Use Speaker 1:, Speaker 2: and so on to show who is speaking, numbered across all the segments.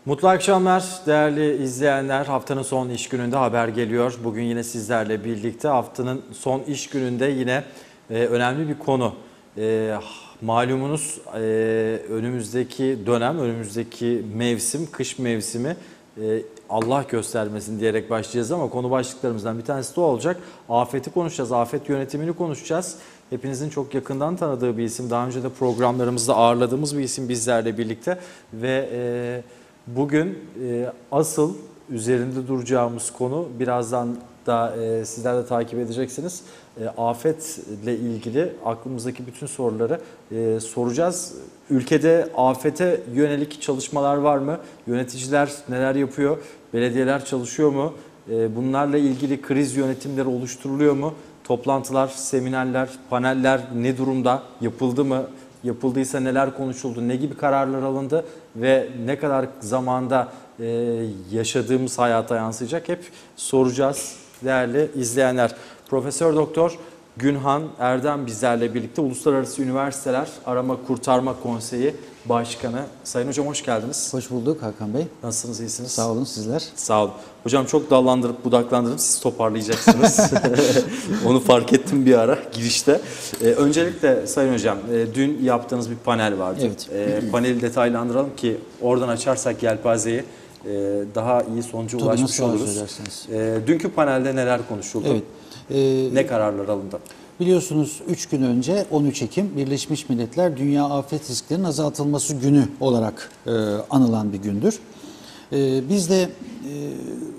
Speaker 1: Mutlu akşamlar değerli izleyenler. Haftanın son iş gününde haber geliyor. Bugün yine sizlerle birlikte haftanın son iş gününde yine önemli bir konu. Malumunuz önümüzdeki dönem, önümüzdeki mevsim, kış mevsimi Allah göstermesin diyerek başlayacağız ama konu başlıklarımızdan bir tanesi de olacak. Afeti konuşacağız, afet yönetimini konuşacağız. Hepinizin çok yakından tanıdığı bir isim. Daha önce de programlarımızda ağırladığımız bir isim bizlerle birlikte ve bugün asıl üzerinde duracağımız konu birazdan da sizler de takip edeceksiniz. Afetle ilgili aklımızdaki bütün soruları soracağız. Ülkede afete yönelik çalışmalar var mı? Yöneticiler neler yapıyor? Belediyeler çalışıyor mu? Bunlarla ilgili kriz yönetimleri oluşturuluyor mu? Toplantılar, seminerler, paneller ne durumda? Yapıldı mı? Yapıldıysa neler konuşuldu, ne gibi kararlar alındı ve ne kadar zamanda yaşadığımız hayata yansıyacak hep soracağız değerli izleyenler. Profesör Doktor Günhan Erdem bizlerle birlikte, Uluslararası Üniversiteler Arama Kurtarma Konseyi Başkanı. Sayın Hocam hoş geldiniz.
Speaker 2: Hoş bulduk Hakan Bey.
Speaker 1: Nasılsınız, iyisiniz?
Speaker 2: Sağ olun, sizler?
Speaker 1: Sağ olun. Hocam çok dallandırıp budaklandırdım, siz toparlayacaksınız. Onu fark ettim bir ara girişte. Öncelikle Sayın Hocam, dün yaptığınız bir panel vardı.
Speaker 2: Evet.
Speaker 1: Paneli detaylandıralım ki oradan açarsak yelpazeyi daha iyi sonuca
Speaker 2: Tabii,
Speaker 1: ulaşmış oluruz. Dünkü panelde neler konuşuldu? Evet. Ne kararlar alındı?
Speaker 2: Biliyorsunuz 3 gün önce 13 Ekim Birleşmiş Milletler Dünya Afet Risklerinin Azaltılması Günü olarak anılan bir gündür. Biz de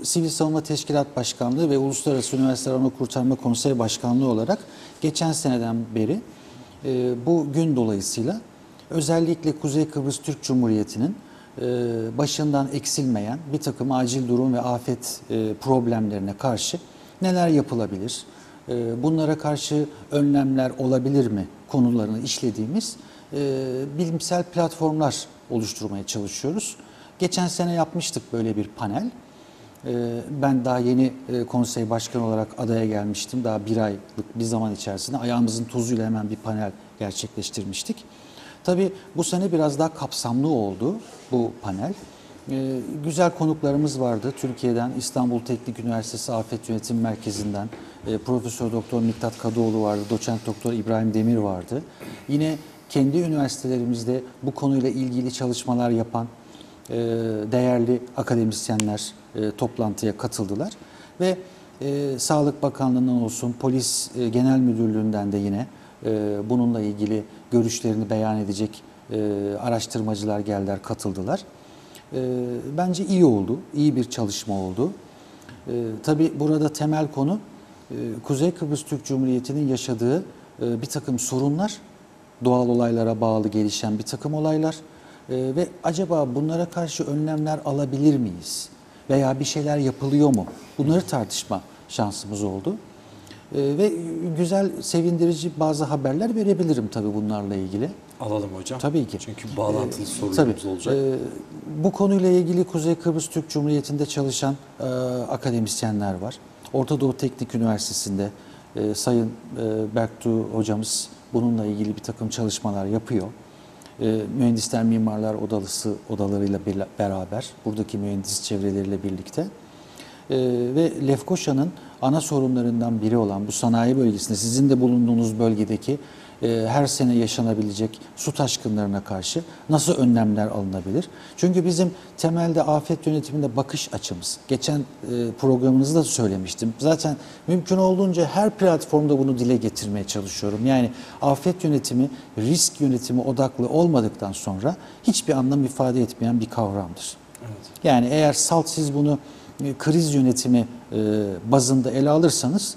Speaker 2: Sivil Savunma Teşkilat Başkanlığı ve Uluslararası Üniversiteler Arama Kurtarma Konseyi Başkanlığı olarak geçen seneden beri bu gün dolayısıyla özellikle Kuzey Kıbrıs Türk Cumhuriyeti'nin başından eksilmeyen bir takım acil durum ve afet problemlerine karşı neler yapılabilir, bunlara karşı önlemler olabilir mi konularını işlediğimiz bilimsel platformlar oluşturmaya çalışıyoruz. Geçen sene yapmıştık böyle bir panel. Ben daha yeni konsey başkanı olarak adaya gelmiştim. Daha bir aylık bir zaman içerisinde ayağımızın tozuyla hemen bir panel gerçekleştirmiştik. Tabii bu sene biraz daha kapsamlı oldu bu panel. Güzel konuklarımız vardı. Türkiye'den İstanbul Teknik Üniversitesi Afet Yönetim Merkezi'nden Profesör Doktor Miktat Kadıoğlu vardı, Doçent Doktor İbrahim Demir vardı. Yine kendi üniversitelerimizde bu konuyla ilgili çalışmalar yapan değerli akademisyenler toplantıya katıldılar ve Sağlık Bakanlığı'ndan olsun, Polis Genel Müdürlüğü'nden de yine bununla ilgili görüşlerini beyan edecek araştırmacılar geldiler, katıldılar. Bence iyi oldu, iyi bir çalışma oldu. Tabii burada temel konu Kuzey Kıbrıs Türk Cumhuriyeti'nin yaşadığı bir takım sorunlar, doğal olaylara bağlı gelişen bir takım olaylar ve acaba bunlara karşı önlemler alabilir miyiz? Veya bir şeyler yapılıyor mu? Bunları tartışma şansımız oldu. Ve güzel, sevindirici bazı haberler verebilirim tabii bunlarla ilgili.
Speaker 1: Alalım hocam.
Speaker 2: Tabii ki.
Speaker 1: Çünkü bağlantılı sorularımız olacak.
Speaker 2: Bu konuyla ilgili Kuzey Kıbrıs Türk Cumhuriyeti'nde çalışan akademisyenler var. Orta Doğu Teknik Üniversitesi'nde Sayın Berktuğ hocamız bununla ilgili bir takım çalışmalar yapıyor. Mühendisler Mimarlar odalarıyla beraber, buradaki mühendis çevreleriyle birlikte. Ve Lefkoşa'nın ana sorunlarından biri olan bu sanayi bölgesinde, sizin de bulunduğunuz bölgedeki her sene yaşanabilecek su taşkınlarına karşı nasıl önlemler alınabilir? Çünkü bizim temelde afet yönetiminde bakış açımız, geçen programınızda da söylemiştim. Zaten mümkün olduğunca her platformda bunu dile getirmeye çalışıyorum. Yani afet yönetimi, risk yönetimi odaklı olmadıktan sonra hiçbir anlam ifade etmeyen bir kavramdır. Evet. Yani eğer siz bunu kriz yönetimi bazında ele alırsanız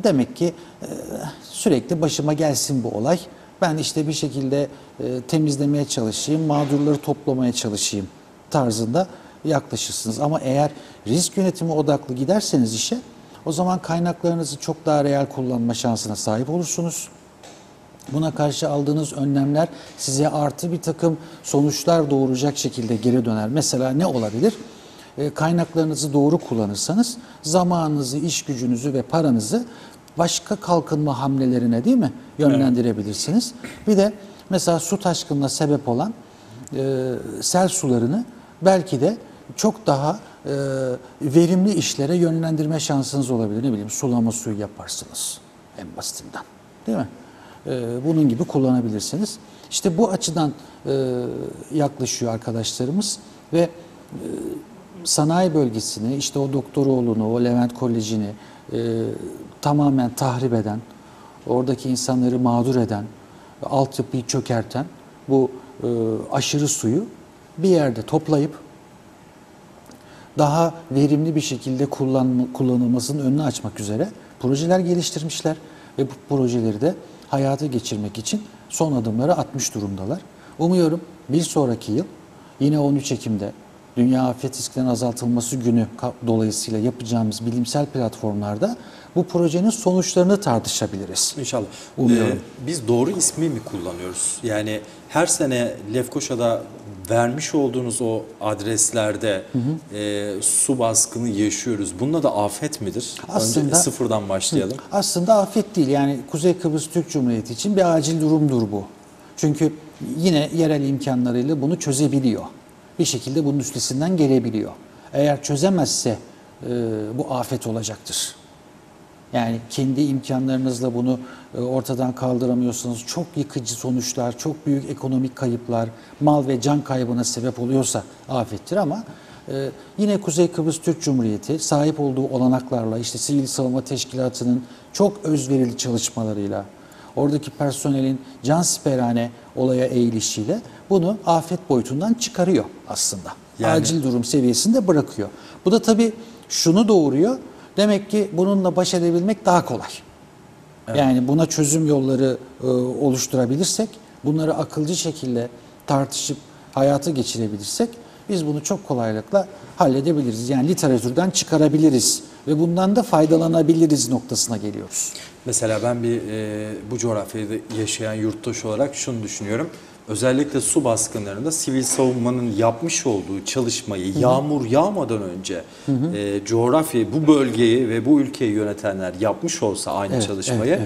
Speaker 2: demek ki sürekli başıma gelsin bu olay. Ben işte bir şekilde temizlemeye çalışayım, mağdurları toplamaya çalışayım tarzında yaklaşırsınız. Ama eğer risk yönetimi odaklı giderseniz işe, o zaman kaynaklarınızı çok daha reel kullanma şansına sahip olursunuz. Buna karşı aldığınız önlemler size artı bir takım sonuçlar doğuracak şekilde geri döner. Mesela ne olabilir? Kaynaklarınızı doğru kullanırsanız zamanınızı, iş gücünüzü ve paranızı başka kalkınma hamlelerine, değil mi, yönlendirebilirsiniz. Bir de mesela su taşkınına sebep olan sel sularını belki de çok daha verimli işlere yönlendirme şansınız olabilir. Ne bileyim, sulama suyu yaparsınız en basitinden, değil mi? Bunun gibi kullanabilirsiniz. İşte bu açıdan yaklaşıyor arkadaşlarımız ve sanayi bölgesini, işte o Doktoroğlu'nu, o Levent Koleji'ni tamamen tahrip eden, oradaki insanları mağdur eden, altyapıyı çökerten bu aşırı suyu bir yerde toplayıp daha verimli bir şekilde kullanılmasının önünü açmak üzere projeler geliştirmişler ve bu projeleri de hayata geçirmek için son adımları atmış durumdalar. Umuyorum bir sonraki yıl yine 13 Ekim'de Dünya Afet Risklerinin Azaltılması Günü dolayısıyla yapacağımız bilimsel platformlarda bu projenin sonuçlarını tartışabiliriz.
Speaker 3: İnşallah.
Speaker 2: Umuyorum.
Speaker 3: Biz doğru ismi mi kullanıyoruz? Yani her sene Lefkoşa'da vermiş olduğunuz o adreslerde su baskını yaşıyoruz. Bununla da afet midir?
Speaker 2: Aslında,
Speaker 3: önce sıfırdan başlayalım.
Speaker 2: Aslında afet değil. Yani Kuzey Kıbrıs Türk Cumhuriyeti için bir acil durumdur bu. Çünkü yine yerel imkanlarıyla bunu çözebiliyor. Bir şekilde bunun üstesinden gelebiliyor. Eğer çözemezse bu afet olacaktır. Yani kendi imkanlarınızla bunu ortadan kaldıramıyorsanız, çok yıkıcı sonuçlar, çok büyük ekonomik kayıplar, mal ve can kaybına sebep oluyorsa afettir. Ama yine Kuzey Kıbrıs Türk Cumhuriyeti sahip olduğu olanaklarla, işte Sivil Savunma Teşkilatı'nın çok özverili çalışmalarıyla, oradaki personelin cansiperane olaya eğilişiyle bunu afet boyutundan çıkarıyor aslında.
Speaker 3: Yani,
Speaker 2: acil durum seviyesinde bırakıyor. Bu da tabii şunu doğuruyor. Demek ki bununla baş edebilmek daha kolay. Evet. Yani buna çözüm yolları oluşturabilirsek, bunları akılcı şekilde tartışıp hayata geçirebilirsek biz bunu çok kolaylıkla halledebiliriz. Yani literatürden çıkarabiliriz ve bundan da faydalanabiliriz noktasına geliyoruz.
Speaker 3: Mesela ben bu coğrafyada yaşayan yurttaş olarak şunu düşünüyorum. Özellikle su baskınlarında sivil savunmanın yapmış olduğu çalışmayı yağmur yağmadan önce coğrafyayı, bu bölgeyi ve bu ülkeyi yönetenler yapmış olsa aynı çalışmayı,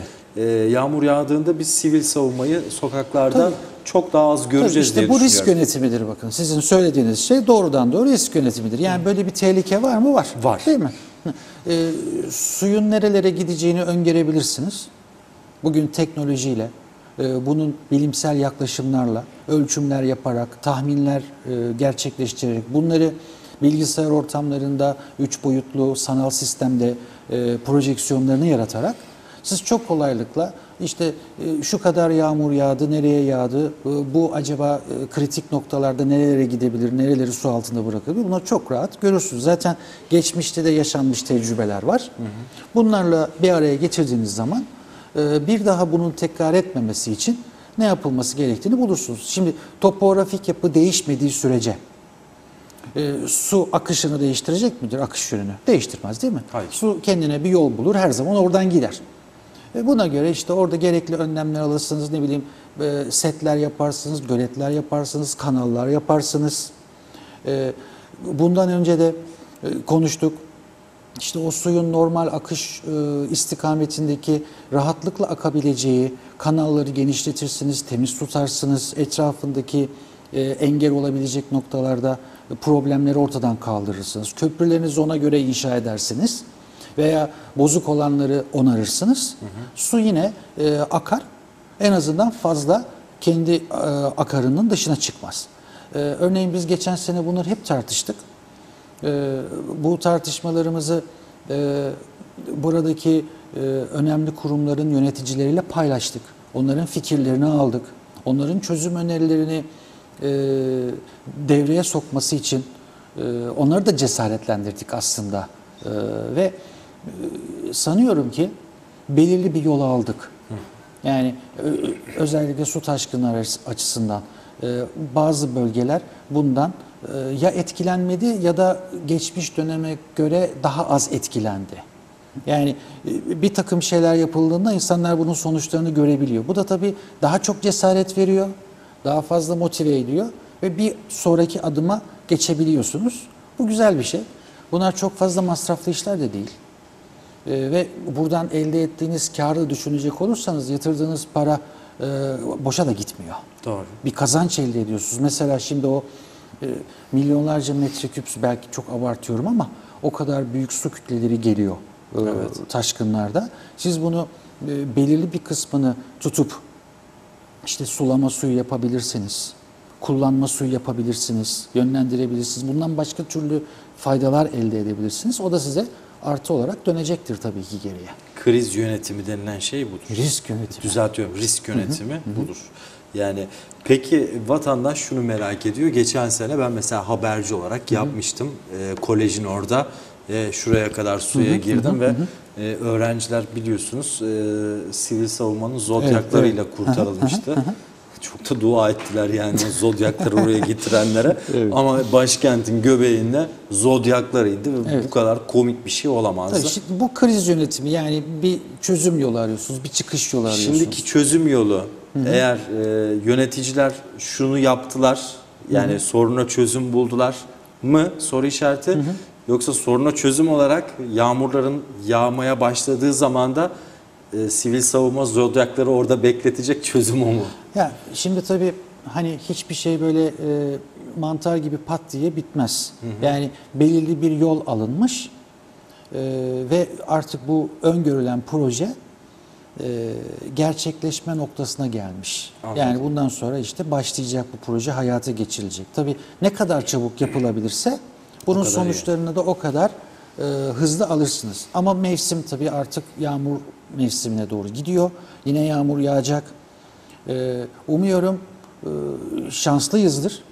Speaker 3: yağmur yağdığında biz sivil savunmayı sokaklarda çok daha az göreceğiz
Speaker 2: işte
Speaker 3: diye
Speaker 2: bu
Speaker 3: düşünüyorum.
Speaker 2: risk yönetimidir bakın. Sizin söylediğiniz şey doğrudan doğru risk yönetimidir. Yani böyle bir tehlike var mı? Var.
Speaker 3: Var.
Speaker 2: Değil mi? Suyun nerelere gideceğini öngörebilirsiniz. Bugün teknolojiyle, bunun bilimsel yaklaşımlarla, ölçümler yaparak, tahminler gerçekleştirerek, bunları bilgisayar ortamlarında 3 boyutlu sanal sistemde projeksiyonlarını yaratarak siz çok kolaylıkla işte şu kadar yağmur yağdı, nereye yağdı, bu acaba kritik noktalarda nerelere gidebilir, nereleri su altında bırakabilir, bunları çok rahat görürsünüz. Zaten geçmişte de yaşanmış tecrübeler var. Bunlarla bir araya getirdiğiniz zaman bir daha bunun tekrar etmemesi için ne yapılması gerektiğini bulursunuz. Şimdi topografik yapı değişmediği sürece su akışını değiştirecek midir, akış yönünü? Değiştirmez değil mi?
Speaker 3: Hayır.
Speaker 2: Su kendine bir yol bulur, her zaman oradan gider. Buna göre işte orada gerekli önlemler alırsınız, ne bileyim setler yaparsınız, göletler yaparsınız, kanallar yaparsınız. Bundan önce de konuştuk. İşte o suyun normal akış istikametindeki rahatlıkla akabileceği kanalları genişletirsiniz, temiz tutarsınız, etrafındaki engel olabilecek noktalarda problemleri ortadan kaldırırsınız. Köprülerinizi ona göre inşa edersiniz veya bozuk olanları onarırsınız. Su yine akar, en azından fazla kendi akarının dışına çıkmaz. Örneğin biz geçen sene bunları hep tartıştık. Bu tartışmalarımızı buradaki önemli kurumların yöneticileriyle paylaştık. Onların fikirlerini aldık. Onların çözüm önerilerini devreye sokması için onları da cesaretlendirdik aslında. Ve sanıyorum ki belirli bir yol aldık. Yani özellikle su taşkınları açısından bazı bölgeler bundan ya etkilenmedi ya da geçmiş döneme göre daha az etkilendi. Yani bir takım şeyler yapıldığında insanlar bunun sonuçlarını görebiliyor. Bu da tabii daha çok cesaret veriyor, daha fazla motive ediyor ve bir sonraki adıma geçebiliyorsunuz. Bu güzel bir şey. Bunlar çok fazla masraflı işler de değil. Ve buradan elde ettiğiniz kârı düşünecek olursanız yatırdığınız para boşa da gitmiyor.
Speaker 3: Doğru.
Speaker 2: Bir kazanç elde ediyorsunuz. Mesela şimdi o milyonlarca metreküp, belki çok abartıyorum ama o kadar büyük su kütleleri geliyor taşkınlarda. Siz bunu belirli bir kısmını tutup işte sulama suyu yapabilirsiniz, kullanma suyu yapabilirsiniz, yönlendirebilirsiniz. Bundan başka türlü faydalar elde edebilirsiniz. O da size artı olarak dönecektir tabii ki geriye.
Speaker 3: Kriz yönetimi denilen şey budur.
Speaker 2: Risk yönetimi.
Speaker 3: Düzeltiyorum. Risk yönetimi budur. Yani peki vatandaş şunu merak ediyor. Geçen sene ben mesela haberci olarak yapmıştım. Kolejin orada şuraya kadar suya girdim ve öğrenciler biliyorsunuz sivil savunmanın zodyaklarıyla kurtarılmıştı. Çok da dua ettiler yani o zodyakları oraya getirenlere. Ama başkentin göbeğinde zodyaklarıydı ve bu kadar komik bir şey olamazdı.
Speaker 2: Tabii şimdi bu kriz yönetimi, yani bir çözüm yolu arıyorsunuz, bir çıkış yolu arıyorsunuz.
Speaker 3: Şimdiki çözüm yolu eğer yöneticiler şunu yaptılar, yani soruna çözüm buldular mı soru işareti, yoksa soruna çözüm olarak yağmurların yağmaya başladığı zaman da sivil savunma zodyakları orada bekletecek çözüm o mu?
Speaker 2: Ya şimdi tabii hani hiçbir şey böyle mantar gibi pat diye bitmez. Yani belirli bir yol alınmış ve artık bu öngörülen proje gerçekleşme noktasına gelmiş.
Speaker 3: Anladım.
Speaker 2: Yani bundan sonra işte başlayacak bu proje, hayata geçirilecek. Tabii ne kadar çabuk yapılabilirse bunun
Speaker 3: kadar
Speaker 2: sonuçlarını da o kadar hızlı alırsınız. Ama mevsim tabii artık yağmur mevsimine doğru gidiyor. Yine yağmur yağacak. Umuyorum şanslıyızdır.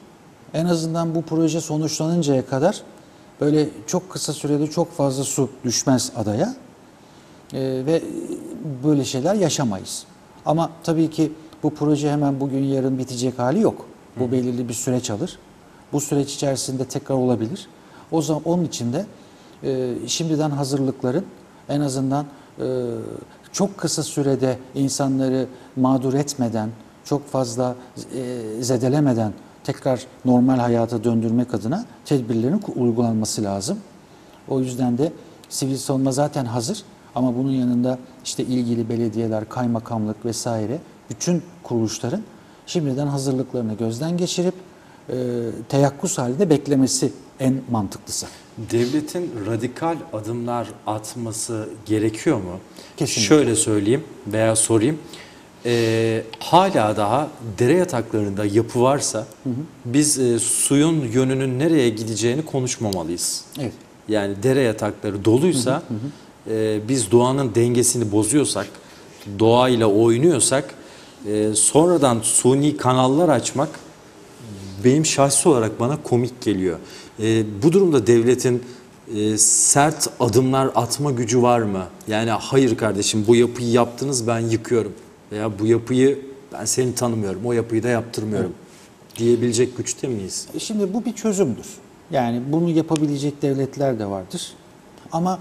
Speaker 2: En azından bu proje sonuçlanıncaya kadar böyle çok kısa sürede çok fazla su düşmez adaya ve böyle şeyler yaşamayız. Ama tabii ki bu proje hemen bugün yarın bitecek hali yok. Bu belirli bir süreç alır. Bu süreç içerisinde tekrar olabilir. O zaman onun için de şimdiden hazırlıkların en azından çok kısa sürede insanları mağdur etmeden, çok fazla zedelemeden tekrar normal hayata döndürmek adına tedbirlerin uygulanması lazım. O yüzden de sivil savunma zaten hazır ama bunun yanında işte ilgili belediyeler, kaymakamlık vesaire bütün kuruluşların şimdiden hazırlıklarını gözden geçirip teyakkuz halinde beklemesi en mantıklısı.
Speaker 3: Devletin radikal adımlar atması gerekiyor mu?
Speaker 2: Kesinlikle.
Speaker 3: Şöyle söyleyeyim veya sorayım. Hala daha dere yataklarında yapı varsa biz suyun yönünün nereye gideceğini konuşmamalıyız.
Speaker 2: Evet.
Speaker 3: Yani dere yatakları doluysa biz doğanın dengesini bozuyorsak, doğayla oynuyorsak sonradan suni kanallar açmak benim şahsi olarak bana komik geliyor. Bu durumda devletin sert adımlar atma gücü var mı? Yani hayır kardeşim bu yapıyı yaptınız ben yıkıyorum. Veya bu yapıyı ben seni tanımıyorum, o yapıyı da yaptırmıyorum diyebilecek güçte miyiz?
Speaker 2: Şimdi bu bir çözümdür. Yani bunu yapabilecek devletler de vardır. Ama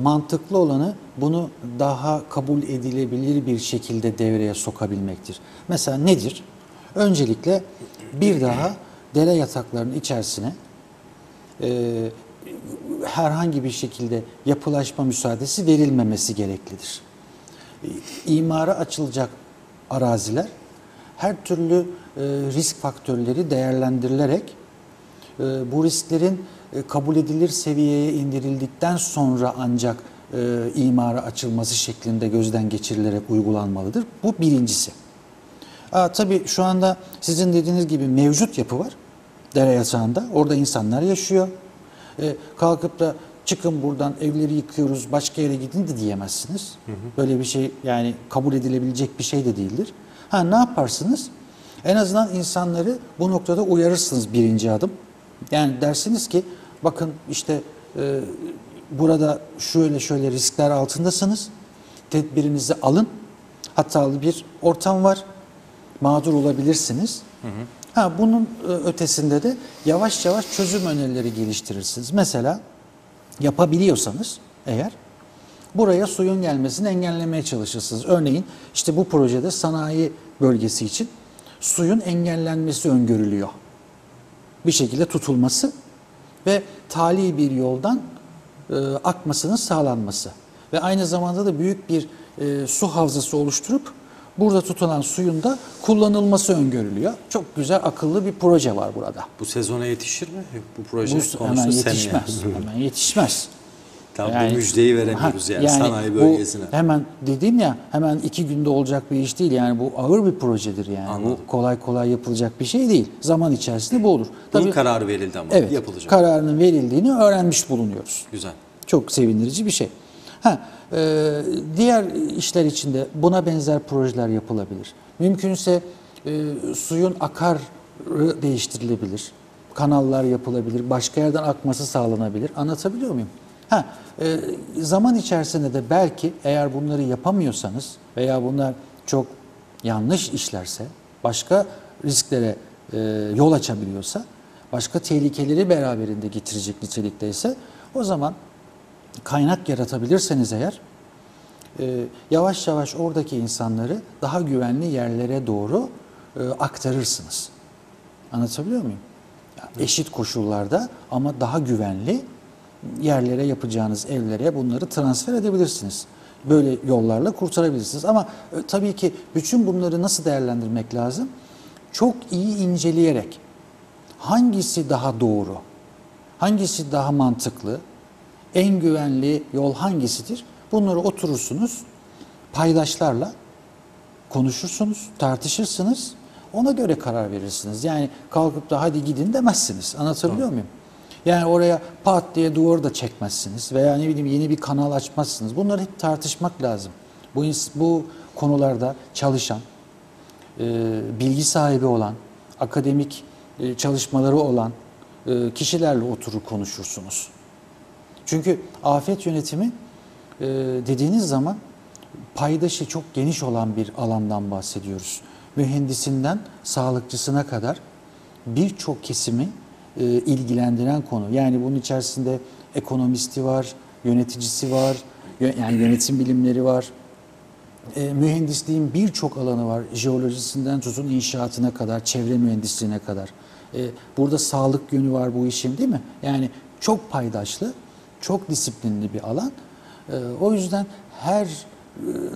Speaker 2: mantıklı olanı bunu daha kabul edilebilir bir şekilde devreye sokabilmektir. Mesela nedir? Öncelikle bir daha dere yataklarının içerisine herhangi bir şekilde yapılaşma müsaadesi verilmemesi gereklidir. İmara açılacak araziler her türlü risk faktörleri değerlendirilerek bu risklerin kabul edilir seviyeye indirildikten sonra ancak imara açılması şeklinde gözden geçirilerek uygulanmalıdır. Bu birincisi. Tabii şu anda sizin dediğiniz gibi mevcut yapı var dere yatağında. Orada insanlar yaşıyor. Kalkıp da çıkın buradan evleri yıkıyoruz başka yere gidin de diyemezsiniz. Böyle bir şey yani kabul edilebilecek bir şey de değildir. Ne yaparsınız? En azından insanları bu noktada uyarırsınız birinci adım. Yani dersiniz ki bakın işte burada şöyle riskler altındasınız. Tedbirinizi alın. Hatalı bir ortam var. Mağdur olabilirsiniz. Bunun ötesinde de yavaş yavaş çözüm önerileri geliştirirsiniz. Mesela yapabiliyorsanız eğer buraya suyun gelmesini engellemeye çalışırsınız. Örneğin işte bu projede sanayi bölgesi için suyun engellenmesi öngörülüyor. Bir şekilde tutulması ve tali bir yoldan akmasının sağlanması. Ve aynı zamanda da büyük bir su havzası oluşturup burada tutulan suyun da kullanılması öngörülüyor. Çok güzel, akıllı bir proje var burada.
Speaker 3: Bu sezona yetişir mi? Bu proje
Speaker 2: Bu hemen
Speaker 3: konusu
Speaker 2: yetişmez. Hemen yetişmez.
Speaker 3: Tam bu müjdeyi veremiyoruz yani sanayi bölgesine.
Speaker 2: Bu hemen dediğim ya, hemen 2 günde olacak bir iş değil. Yani bu ağır bir projedir yani.
Speaker 3: Anladım.
Speaker 2: Bu kolay kolay yapılacak bir şey değil. Zaman içerisinde bu olur.
Speaker 3: Bunun kararı verildi ama
Speaker 2: evet,
Speaker 3: yapılacak.
Speaker 2: kararının verildiğini öğrenmiş bulunuyoruz.
Speaker 3: Güzel.
Speaker 2: Çok sevindirici bir şey. Diğer işler için de buna benzer projeler yapılabilir. Mümkünse suyun akarı değiştirilebilir. Kanallar yapılabilir. Başka yerden akması sağlanabilir. Anlatabiliyor muyum? Zaman içerisinde de belki eğer bunları yapamıyorsanız veya bunlar çok yanlış işlerse, başka risklere yol açabiliyorsa, başka tehlikeleri beraberinde getirecek nitelikteyse, o zaman kaynak yaratabilirseniz eğer, yavaş yavaş oradaki insanları daha güvenli yerlere doğru aktarırsınız. Anlatabiliyor muyum? Eşit koşullarda ama daha güvenli yerlere, yapacağınız evlere bunları transfer edebilirsiniz. Böyle yollarla kurtarabilirsiniz. Ama tabii ki bütün bunları nasıl değerlendirmek lazım? Çok iyi inceleyerek hangisi daha doğru, hangisi daha mantıklı, en güvenli yol hangisidir? Bunları oturursunuz, paydaşlarla konuşursunuz, tartışırsınız, ona göre karar verirsiniz. Yani kalkıp da hadi gidin demezsiniz. Anlatabiliyor muyum? Yani oraya pat diye duvarı da çekmezsiniz veya ne bileyim yeni bir kanal açmazsınız. Bunları hep tartışmak lazım. Bu konularda çalışan, bilgi sahibi olan, akademik çalışmaları olan kişilerle oturur konuşursunuz. Çünkü afet yönetimi dediğiniz zaman paydaşı çok geniş olan bir alandan bahsediyoruz. Mühendisinden sağlıkçısına kadar birçok kesimi ilgilendiren konu. Yani bunun içerisinde ekonomisti var, yöneticisi var, yani yönetim bilimleri var. Mühendisliğin birçok alanı var. Jeolojisinden tutun inşaatına kadar, çevre mühendisliğine kadar. Burada sağlık yönü var bu işin, değil mi? Yani çok paydaşlı, çok disiplinli bir alan. O yüzden her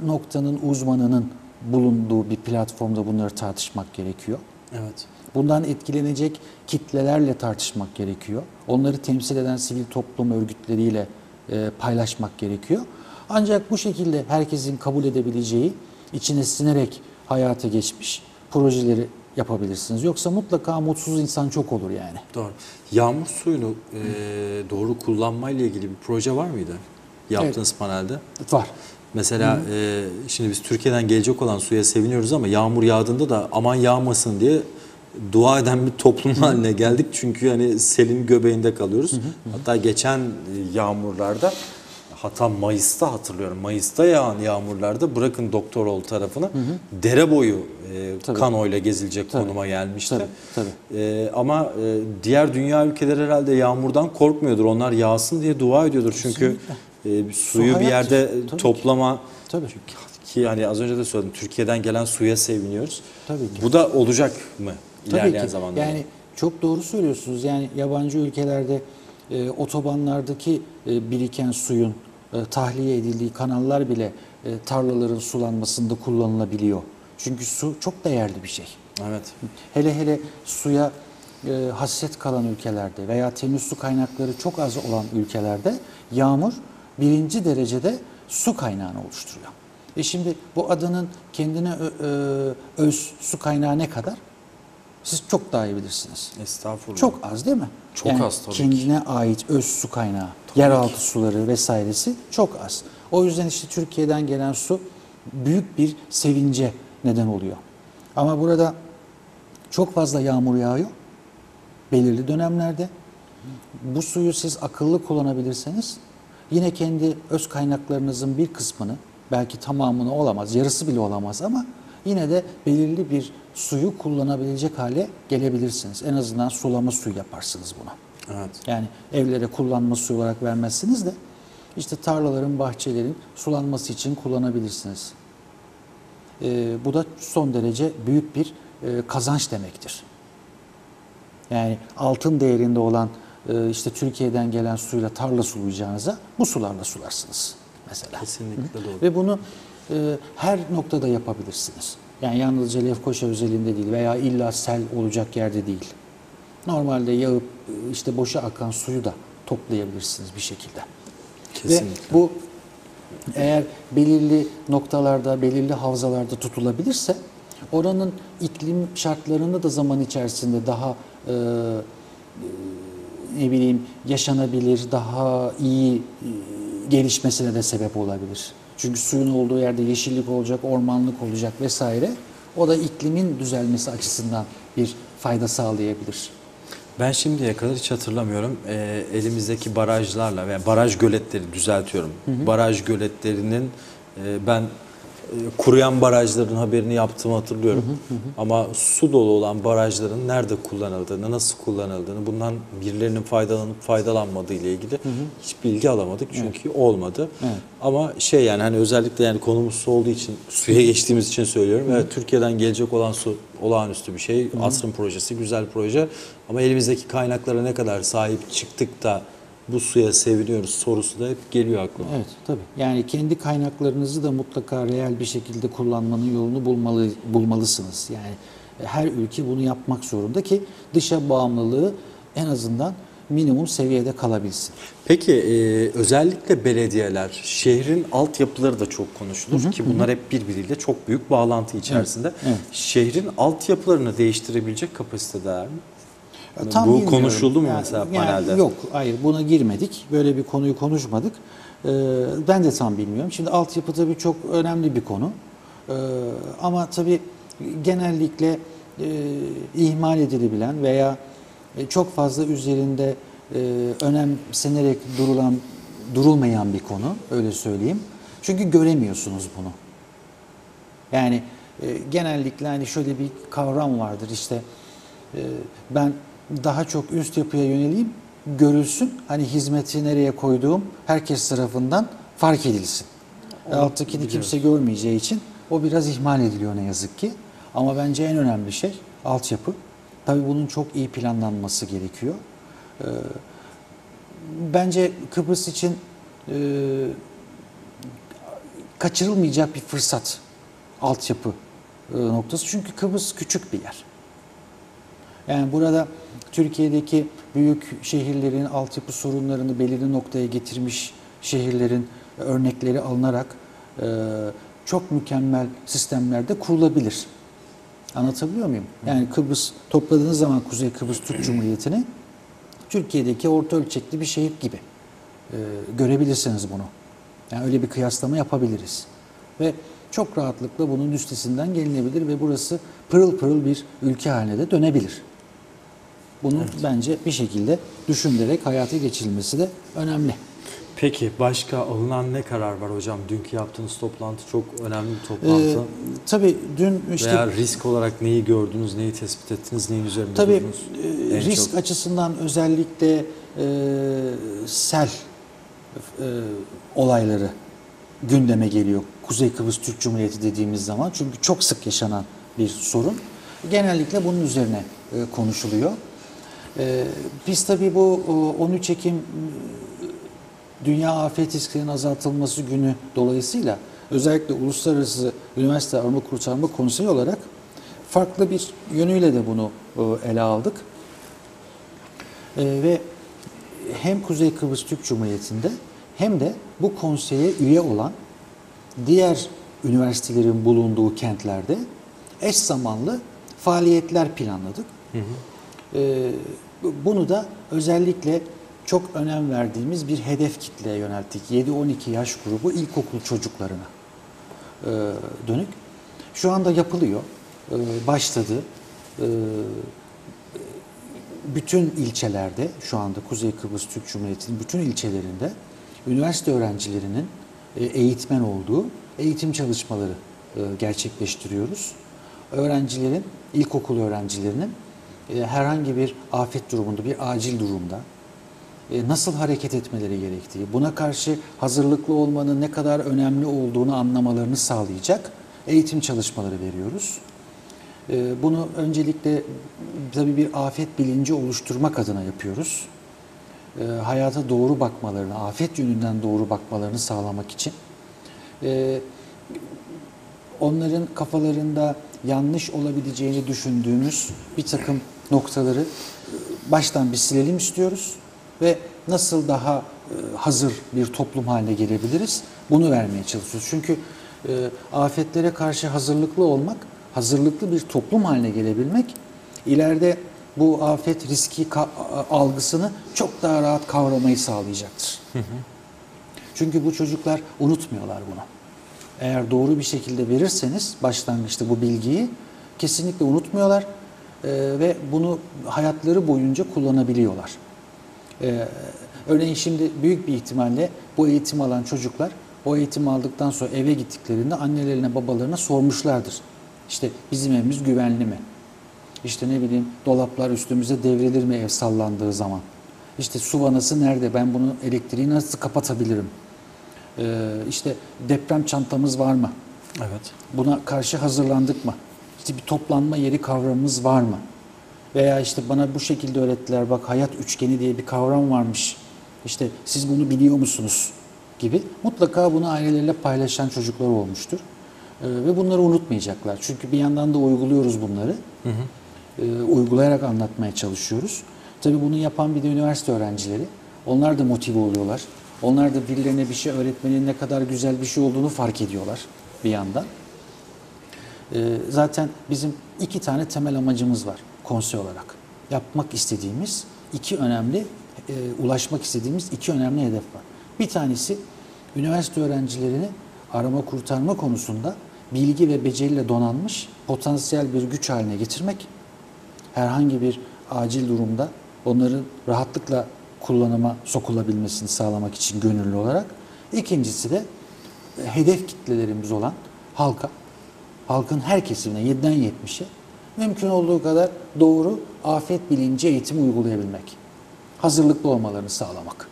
Speaker 2: noktanın uzmanının bulunduğu bir platformda bunları tartışmak gerekiyor.
Speaker 3: Evet.
Speaker 2: Bundan etkilenecek kitlelerle tartışmak gerekiyor. Onları temsil eden sivil toplum örgütleriyle paylaşmak gerekiyor. Ancak bu şekilde herkesin kabul edebileceği, içine sinerek hayata geçmiş projeleri yapabilirsiniz. Yoksa mutlaka mutsuz insan çok olur yani.
Speaker 3: Doğru. Yağmur suyunu doğru kullanmayla ilgili bir proje var mıydı yaptığınız panelde?
Speaker 2: Var.
Speaker 3: Mesela şimdi biz Türkiye'den gelecek olan suya seviniyoruz ama yağmur yağdığında da aman yağmasın diye dua eden bir toplum haline geldik. Çünkü hani selin göbeğinde kalıyoruz. Hatta geçen yağmurlarda, hatta Mayıs'ta hatırlıyorum, Mayıs'ta yağan yağmurlarda bırakın Doktorol tarafını dere boyu kanoyla gezilecek konuma gelmişti. Ama diğer dünya ülkeleri herhalde yağmurdan korkmuyordur. Onlar yağsın diye dua ediyordur. Çünkü suyu bir yerde toplama.
Speaker 2: Tabii.
Speaker 3: Ki hani az önce de söyledim, Türkiye'den gelen suya seviniyoruz.
Speaker 2: Tabii ki.
Speaker 3: Bu da olacak mı ilerleyen
Speaker 2: Tabii ki.
Speaker 3: zamanlarda?
Speaker 2: Yani çok doğru söylüyorsunuz. Yani yabancı ülkelerde otobanlardaki biriken suyun tahliye edildiği kanallar bile tarlaların sulanmasında kullanılabiliyor. Çünkü su çok değerli bir şey.
Speaker 3: Evet.
Speaker 2: Hele hele suya hasret kalan ülkelerde veya temiz su kaynakları çok az olan ülkelerde yağmur birinci derecede su kaynağını oluşturuyor. Şimdi bu adanın kendine öz su kaynağı ne kadar? Siz çok daha iyi bilirsiniz.
Speaker 3: Estağfurullah.
Speaker 2: Çok az değil mi?
Speaker 3: Çok az tabii ki.
Speaker 2: Kendine ait öz su kaynağı, yeraltı suları vesairesi çok az. O yüzden işte Türkiye'den gelen su büyük bir sevince neden oluyor. Ama burada çok fazla yağmur yağıyor belirli dönemlerde. Bu suyu siz akıllı kullanabilirseniz yine kendi öz kaynaklarınızın bir kısmını, belki tamamını olamaz, yarısı bile olamaz ama yine de belirli bir suyu kullanabilecek hale gelebilirsiniz. En azından sulama suyu yaparsınız buna.
Speaker 3: Evet.
Speaker 2: Yani evlere kullanma suyu olarak vermezsiniz de işte tarlaların, bahçelerin sulanması için kullanabilirsiniz. Bu da son derece büyük bir kazanç demektir. Yani altın değerinde olan işte Türkiye'den gelen suyla tarla sulayacağınıza bu sularla sularsınız mesela.
Speaker 3: Kesinlikle doğru.
Speaker 2: Ve bunu her noktada yapabilirsiniz. Yani yalnızca Lefkoşa özelinde değil veya illa sel olacak yerde değil. Normalde yağıp işte boşa akan suyu da toplayabilirsiniz bir şekilde.
Speaker 3: Kesinlikle.
Speaker 2: Ve bu eğer belirli noktalarda, belirli havzalarda tutulabilirse oranın iklim şartlarını da zaman içerisinde daha ne bileyim yaşanabilir, daha iyi gelişmesine de sebep olabilir. Çünkü suyun olduğu yerde yeşillik olacak, ormanlık olacak vesaire. O da iklimin düzelmesi açısından bir fayda sağlayabilir.
Speaker 3: Ben şimdiye kadar hiç hatırlamıyorum elimizdeki barajlarla veya baraj göletleri düzeltiyorum. Baraj göletlerinin ben kuruyan barajların haberini yaptığımı hatırlıyorum. Ama su dolu olan barajların nerede kullanıldığını, nasıl kullanıldığını, bundan birilerinin faydalanıp faydalanmadığı ile ilgili hiç bilgi alamadık çünkü olmadı.
Speaker 2: Evet.
Speaker 3: Ama şey yani hani özellikle yani konumuz su olduğu için, suya geçtiğimiz için söylüyorum. Evet, Türkiye'den gelecek olan su olağanüstü bir şey. Asrın projesi, güzel proje. Ama elimizdeki kaynaklara ne kadar sahip çıktık da bu suya seviniyoruz sorusu da hep geliyor aklıma.
Speaker 2: Evet, tabii. Yani kendi kaynaklarınızı da mutlaka reel bir şekilde kullanmanın yolunu bulmalısınız. Yani her ülke bunu yapmak zorunda ki dışa bağımlılığı en azından minimum seviyede kalabilsin.
Speaker 3: Peki özellikle belediyeler, şehrin altyapıları da çok konuşulur ki bunlar hep birbiriyle çok büyük bağlantı içerisinde.
Speaker 2: Evet.
Speaker 3: Şehrin altyapılarını değiştirebilecek kapasiteler mi?
Speaker 2: Tam
Speaker 3: Bu
Speaker 2: bilmiyorum.
Speaker 3: konuşuldu mu
Speaker 2: Yani-
Speaker 3: mesela
Speaker 2: yani
Speaker 3: panelde?
Speaker 2: Yok, hayır buna girmedik. Böyle bir konuyu konuşmadık. Ben de tam bilmiyorum. Şimdi altyapı tabii çok önemli bir konu. Ama tabii genellikle ihmal edilebilen veya çok fazla üzerinde önemsenerek durulmayan bir konu, öyle söyleyeyim. Çünkü göremiyorsunuz bunu. Yani genellikle hani şöyle bir kavram vardır işte ben daha çok üst yapıya yöneleyim, görülsün, hani hizmeti nereye koyduğum herkes tarafından fark edilsin. Alttakini kimse görmeyeceği için o biraz ihmal ediliyor ne yazık ki. Ama bence en önemli şey altyapı. Tabii bunun çok iyi planlanması gerekiyor. Bence Kıbrıs için kaçırılmayacak bir fırsat altyapı noktası. Çünkü Kıbrıs küçük bir yer. Yani burada Türkiye'deki büyük şehirlerin altyapı sorunlarını belirli noktaya getirmiş şehirlerin örnekleri alınarak çok mükemmel sistemlerde kurulabilir. Anlatabiliyor muyum? Yani Kıbrıs topladığınız zaman Kuzey Kıbrıs Türk Cumhuriyeti'ni Türkiye'deki orta ölçekli bir şehir gibi görebilirsiniz bunu. Yani öyle bir kıyaslama yapabiliriz. Ve çok rahatlıkla bunun üstesinden gelinebilir ve burası pırıl pırıl bir ülke haline de dönebilir. Bunun bence bir şekilde düşünülerek hayata geçirilmesi de önemli.
Speaker 3: Peki başka alınan ne karar var hocam? Dünkü yaptığınız toplantı çok önemli bir toplantı.
Speaker 2: Tabii dün işte
Speaker 3: Veya risk olarak neyi gördünüz, neyi tespit ettiniz, neyin üzerinde
Speaker 2: tabii
Speaker 3: durdunuz? En
Speaker 2: risk
Speaker 3: çok.
Speaker 2: açısından özellikle sel olayları gündeme geliyor. Kuzey Kıbrıs Türk Cumhuriyeti dediğimiz zaman çünkü çok sık yaşanan bir sorun. Genellikle bunun üzerine konuşuluyor. Biz tabii bu 13 Ekim Dünya Afet Risklerinin Azaltılması Günü dolayısıyla özellikle Uluslararası Üniversite Arama Kurtarma Konseyi olarak farklı bir yönüyle de bunu ele aldık. Ve hem Kuzey Kıbrıs Türk Cumhuriyeti'nde hem de bu konseye üye olan diğer üniversitelerin bulunduğu kentlerde eş zamanlı faaliyetler planladık. Bunu da özellikle çok önem verdiğimiz bir hedef kitleye yönelttik. 7-12 yaş grubu ilkokul çocuklarına dönük. Şu anda yapılıyor, başladı. Bütün ilçelerde, şu anda Kuzey Kıbrıs Türk Cumhuriyeti'nin bütün ilçelerinde üniversite öğrencilerinin eğitmen olduğu eğitim çalışmaları gerçekleştiriyoruz. Öğrencilerin, ilkokul öğrencilerinin herhangi bir afet durumunda, bir acil durumda nasıl hareket etmeleri gerektiği, buna karşı hazırlıklı olmanın ne kadar önemli olduğunu anlamalarını sağlayacak eğitim çalışmaları veriyoruz. Bunu öncelikle tabii bir afet bilinci oluşturmak adına yapıyoruz. Hayata doğru bakmalarını, afet yönünden doğru bakmalarını sağlamak için. onların kafalarında yanlış olabileceğini düşündüğümüz bir takım noktaları baştan bir silelim istiyoruz ve nasıl daha hazır bir toplum haline gelebiliriz bunu vermeye çalışıyoruz. Çünkü afetlere karşı hazırlıklı olmak, hazırlıklı bir toplum haline gelebilmek ileride bu afet riski algısını çok daha rahat kavramayı sağlayacaktır. Çünkü bu çocuklar unutmuyorlar bunu. Eğer doğru bir şekilde verirseniz başlangıçta bu bilgiyi kesinlikle unutmuyorlar ve bunu hayatları boyunca kullanabiliyorlar. Örneğin şimdi büyük bir ihtimalle bu eğitim alan çocuklar o eğitimi aldıktan sonra eve gittiklerinde annelerine babalarına sormuşlardır. İşte bizim evimiz güvenli mi? İşte ne bileyim dolaplar üstümüze devrilir mi ev sallandığı zaman? İşte su vanası nerede? Ben bunu elektriği nasıl kapatabilirim? İşte deprem çantamız var mı?
Speaker 3: Evet.
Speaker 2: Buna karşı hazırlandık mı? İşte bir toplanma yeri kavramımız var mı? Veya işte bana bu şekilde öğrettiler, bak hayat üçgeni diye bir kavram varmış. İşte siz bunu biliyor musunuz? Gibi. Mutlaka bunu aileleriyle paylaşan çocuklar olmuştur. Ve bunları unutmayacaklar. Çünkü bir yandan da uyguluyoruz bunları. Uygulayarak anlatmaya çalışıyoruz. Tabii bunu yapan bir de üniversite öğrencileri. Onlar da motive oluyorlar. Onlar da birilerine bir şey öğretmenin ne kadar güzel bir şey olduğunu fark ediyorlar bir yandan. Zaten bizim 2 tane temel amacımız var konsey olarak. Yapmak istediğimiz ulaşmak istediğimiz 2 önemli hedef var. Bir tanesi üniversite öğrencilerini arama kurtarma konusunda bilgi ve beceriyle donanmış potansiyel bir güç haline getirmek. Herhangi bir acil durumda onların rahatlıkla kullanıma sokulabilmesini sağlamak için gönüllü olarak. İkincisi de hedef kitlelerimiz olan halkın her kesimine 7'den 70'e mümkün olduğu kadar doğru afet bilinci eğitimi uygulayabilmek. Hazırlıklı olmalarını sağlamak.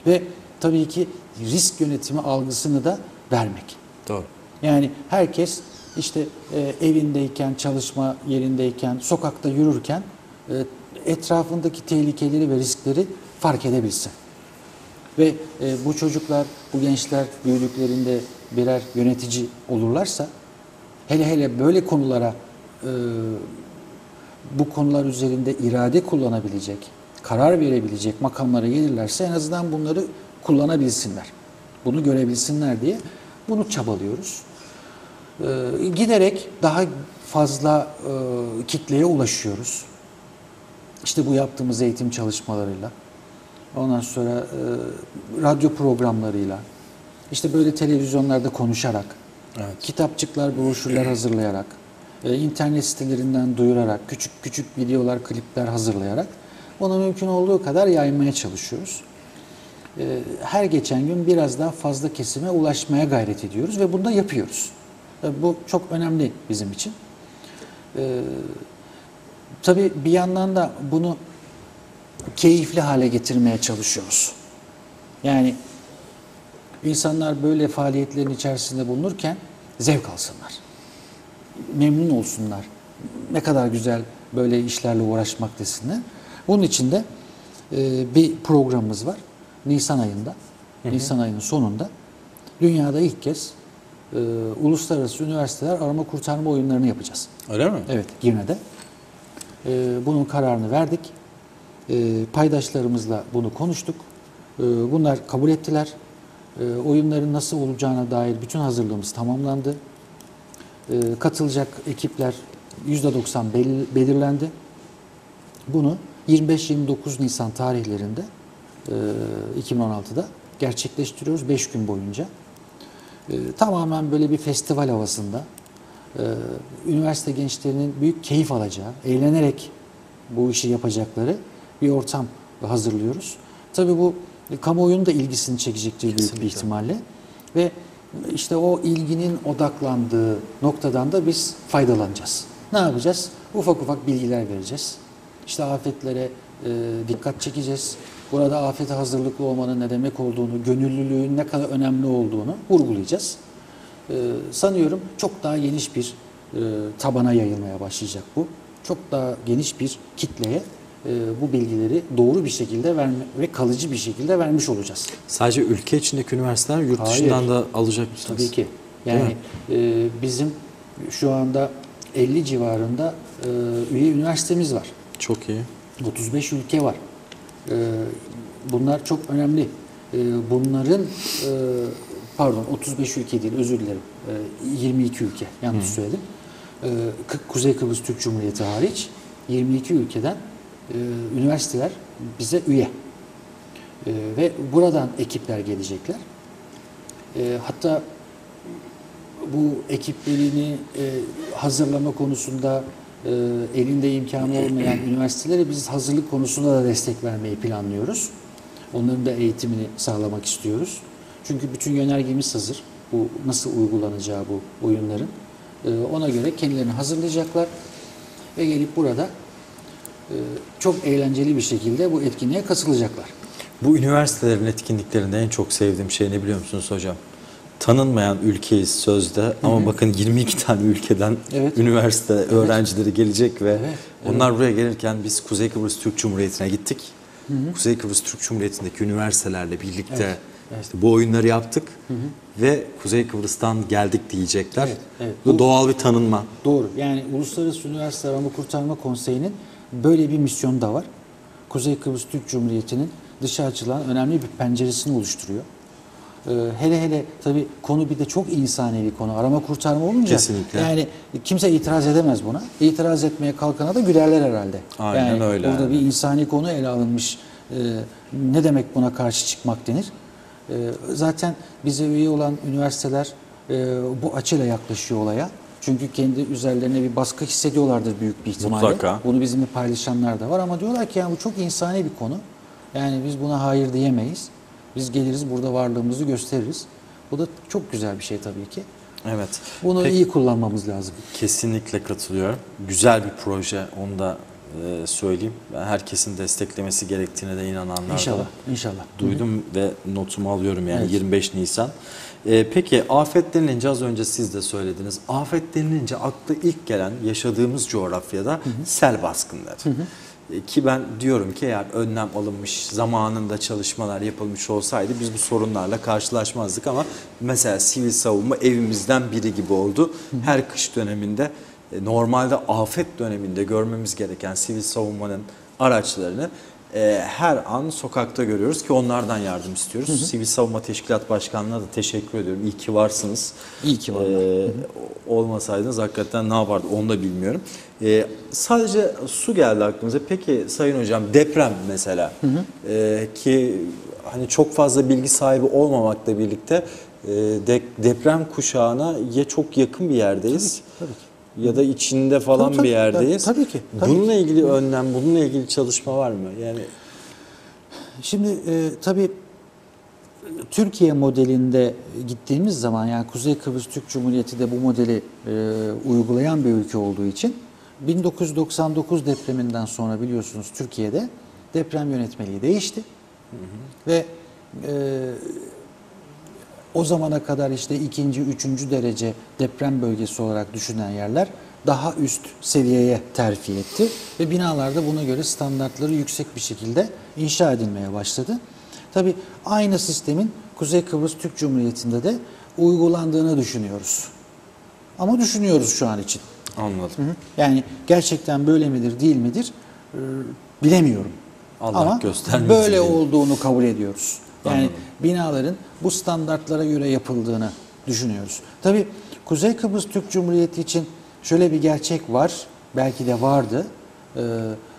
Speaker 2: Ve tabii ki risk yönetimi algısını da vermek.
Speaker 3: Doğru.
Speaker 2: Yani herkes işte evindeyken, çalışma yerindeyken, sokakta yürürken etrafındaki tehlikeleri ve riskleri fark edebilsin. Ve bu çocuklar, bu gençler büyüdüklerinde birer yönetici olurlarsa, hele böyle konulara, bu konular üzerinde irade kullanabilecek, karar verebilecek makamlara gelirlerse en azından bunları kullanabilsinler. Bunu görebilsinler diye bunu çabalıyoruz. Giderek daha fazla kitleye ulaşıyoruz. İşte bu yaptığımız eğitim çalışmalarıyla, ondan sonra radyo programlarıyla, işte böyle televizyonlarda konuşarak,
Speaker 3: Evet.
Speaker 2: kitapçıklar, broşürler hazırlayarak, internet sitelerinden duyurarak, küçük küçük videolar, klipler hazırlayarak onu mümkün olduğu kadar yaymaya çalışıyoruz. Her geçen gün biraz daha fazla kesime ulaşmaya gayret ediyoruz ve bunu da yapıyoruz. Bu çok önemli bizim için. Tabii bir yandan da bunu keyifli hale getirmeye çalışıyoruz. Yani insanlar böyle faaliyetlerin içerisinde bulunurken zevk alsınlar. Memnun olsunlar. Ne kadar güzel böyle işlerle uğraşmak desinler. Bunun için de bir programımız var. Nisan ayında, Nisan ayının sonunda dünyada ilk kez uluslararası üniversiteler arama kurtarma oyunlarını yapacağız.
Speaker 3: Öyle mi?
Speaker 2: Evet, Girne'de. Bunun kararını verdik. Paydaşlarımızla bunu konuştuk. Bunlar kabul ettiler. Oyunların nasıl olacağına dair bütün hazırlığımız tamamlandı. Katılacak ekipler %90 belirlendi. Bunu 25-29 Nisan tarihlerinde 2016'da gerçekleştiriyoruz 5 gün boyunca. Tamamen böyle bir festival havasında üniversite gençlerinin büyük keyif alacağı, eğlenerek bu işi yapacakları bir ortam hazırlıyoruz. Tabii bu kamuoyunun da ilgisini çekecektir büyük bir ihtimalle. Ve işte o ilginin odaklandığı noktadan da biz faydalanacağız. Ne yapacağız? Ufak ufak bilgiler vereceğiz. İşte afetlere dikkat çekeceğiz. Burada afete hazırlıklı olmanın ne demek olduğunu, gönüllülüğün ne kadar önemli olduğunu vurgulayacağız. Sanıyorum çok daha geniş bir tabana yayılmaya başlayacak bu. Çok daha geniş bir kitleye bu bilgileri doğru bir şekilde ve kalıcı bir şekilde vermiş olacağız.
Speaker 3: Sadece ülke içindeki üniversiteler, yurt
Speaker 2: Hayır.
Speaker 3: dışından da alacak mısınız?
Speaker 2: Tabii ki. Yani bizim şu anda 50 civarında üye üniversitemiz var.
Speaker 3: Çok iyi.
Speaker 2: 35 ülke var. Bunlar çok önemli. Bunların pardon 35 ülke değil, özür dilerim. 22 ülke, yanlış söyledim. Kuzey Kıbrıs Türk Cumhuriyeti hariç 22 ülkeden üniversiteler bize üye. Ve buradan ekipler gelecekler. Hatta bu ekiplerini hazırlama konusunda elinde imkanı olmayan üniversitelere biz hazırlık konusunda da destek vermeyi planlıyoruz. Onların da eğitimini sağlamak istiyoruz. Çünkü bütün yönergemiz hazır. Bu nasıl uygulanacağı bu oyunların. Ona göre kendilerini hazırlayacaklar ve gelip burada çok eğlenceli bir şekilde bu etkinliğe katılacaklar.
Speaker 3: Bu üniversitelerin etkinliklerinde en çok sevdiğim şey ne biliyor musunuz hocam? Tanınmayan ülkeyiz sözde ama bakın 22 tane ülkeden
Speaker 2: Evet.
Speaker 3: üniversite öğrencileri gelecek ve
Speaker 2: Evet,
Speaker 3: onlar buraya gelirken biz Kuzey Kıbrıs Türk Cumhuriyeti'ne gittik. Kuzey Kıbrıs Türk Cumhuriyeti'ndeki üniversitelerle birlikte işte bu oyunları yaptık ve Kuzey Kıbrıs'tan geldik diyecekler.
Speaker 2: Evet, evet.
Speaker 3: Bu doğal bir tanınma.
Speaker 2: Doğru. Yani Uluslararası Üniversite Arama Kurtarma Konseyi'nin böyle bir misyonu da var. Kuzey Kıbrıs Türk Cumhuriyeti'nin dışa açılan önemli bir penceresini oluşturuyor. Hele hele tabii konu bir de çok insani bir konu. Arama kurtarma olunca
Speaker 3: Kesinlikle.
Speaker 2: yani kimse itiraz edemez buna. İtiraz etmeye kalkana da gülerler herhalde.
Speaker 3: Aynen
Speaker 2: yani
Speaker 3: öyle.
Speaker 2: Burada bir insani konu ele alınmış. Ne demek buna karşı çıkmak denir? Zaten bize üye olan üniversiteler bu açıyla yaklaşıyor olaya. Çünkü kendi üzerlerine bir baskı hissediyorlardır büyük bir ihtimalle.
Speaker 3: Mutlaka.
Speaker 2: Bunu bizimle paylaşanlar da var ama diyorlar ki yani bu çok insani bir konu. Yani biz buna hayır diyemeyiz. Biz geliriz burada varlığımızı gösteririz. Bu da çok güzel bir şey tabii ki.
Speaker 3: Evet.
Speaker 2: Bunu
Speaker 3: Peki,
Speaker 2: iyi kullanmamız lazım.
Speaker 3: kesinlikle katılıyorum. Güzel bir proje, onu da söyleyeyim. Ben herkesin desteklemesi gerektiğine de inananlar da
Speaker 2: İnşallah,
Speaker 3: var.
Speaker 2: inşallah.
Speaker 3: Duydum ve notumu alıyorum yani
Speaker 2: Evet.
Speaker 3: 25 Nisan. Peki afet denilince az önce siz de söylediniz. Afet denilince akla ilk gelen yaşadığımız coğrafyada sel baskınları. Ki ben diyorum ki eğer önlem alınmış, zamanında çalışmalar yapılmış olsaydı biz bu sorunlarla karşılaşmazdık ama mesela sivil savunma evimizden biri gibi oldu. Her kış döneminde normalde afet döneminde görmemiz gereken sivil savunmanın araçlarını her an sokakta görüyoruz ki onlardan yardım istiyoruz. Sivil Savunma Teşkilat Başkanlığı'na da teşekkür ediyorum. İyi ki varsınız.
Speaker 2: İyi ki varlar.
Speaker 3: Olmasaydınız hakikaten ne yapardı onu da bilmiyorum. Sadece su geldi aklımıza. Peki Sayın Hocam deprem mesela ki hani çok fazla bilgi sahibi olmamakla birlikte deprem kuşağına ya çok yakın bir yerdeyiz.
Speaker 2: Tabii ki.
Speaker 3: Ya da içinde falan
Speaker 2: Tabii,
Speaker 3: bir yerdeyiz.
Speaker 2: tabii ki, tabii
Speaker 3: Bununla ilgili önlem, bununla ilgili çalışma var mı? Yani
Speaker 2: Şimdi tabii Türkiye modelinde gittiğimiz zaman yani Kuzey Kıbrıs Türk Cumhuriyeti de bu modeli uygulayan bir ülke olduğu için 1999 depreminden sonra biliyorsunuz Türkiye'de deprem yönetmeliği değişti. Ve o zamana kadar işte ikinci, üçüncü derece deprem bölgesi olarak düşünen yerler daha üst seviyeye terfi etti. Ve binalar da buna göre standartları yüksek bir şekilde inşa edilmeye başladı. Tabii aynı sistemin Kuzey Kıbrıs Türk Cumhuriyeti'nde de uygulandığını düşünüyoruz. Ama düşünüyoruz şu an için.
Speaker 3: anladım.
Speaker 2: Yani gerçekten böyle midir, değil midir bilemiyorum.
Speaker 3: Allah
Speaker 2: Ama
Speaker 3: göstermesin
Speaker 2: böyle
Speaker 3: diyelim.
Speaker 2: olduğunu kabul ediyoruz. Yani
Speaker 3: Anladım.
Speaker 2: binaların bu standartlara göre yapıldığını düşünüyoruz. Tabii Kuzey Kıbrıs Türk Cumhuriyeti için şöyle bir gerçek var, belki de vardı.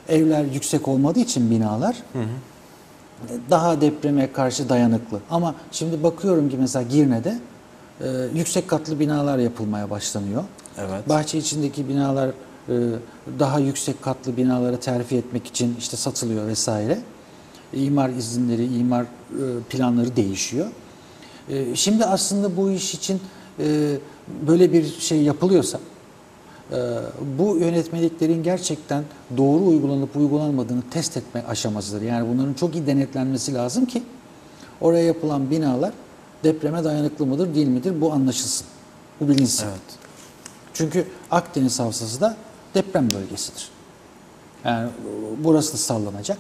Speaker 2: Evler yüksek olmadığı için binalar daha depreme karşı dayanıklı. Ama şimdi bakıyorum ki mesela Girne'de yüksek katlı binalar yapılmaya başlanıyor.
Speaker 3: Evet.
Speaker 2: Bahçe içindeki binalar daha yüksek katlı binalara terfi etmek için işte satılıyor vesaire. İmar izinleri, imar planları değişiyor. Şimdi aslında bu iş için böyle bir şey yapılıyorsa bu yönetmeliklerin gerçekten doğru uygulanıp uygulanmadığını test etme aşamasıdır. Yani bunların çok iyi denetlenmesi lazım ki oraya yapılan binalar depreme dayanıklı mıdır değil midir bu anlaşılsın. Bu bilinsin.
Speaker 3: Evet.
Speaker 2: Çünkü Akdeniz Havzası da deprem bölgesidir. Yani burası da sallanacak.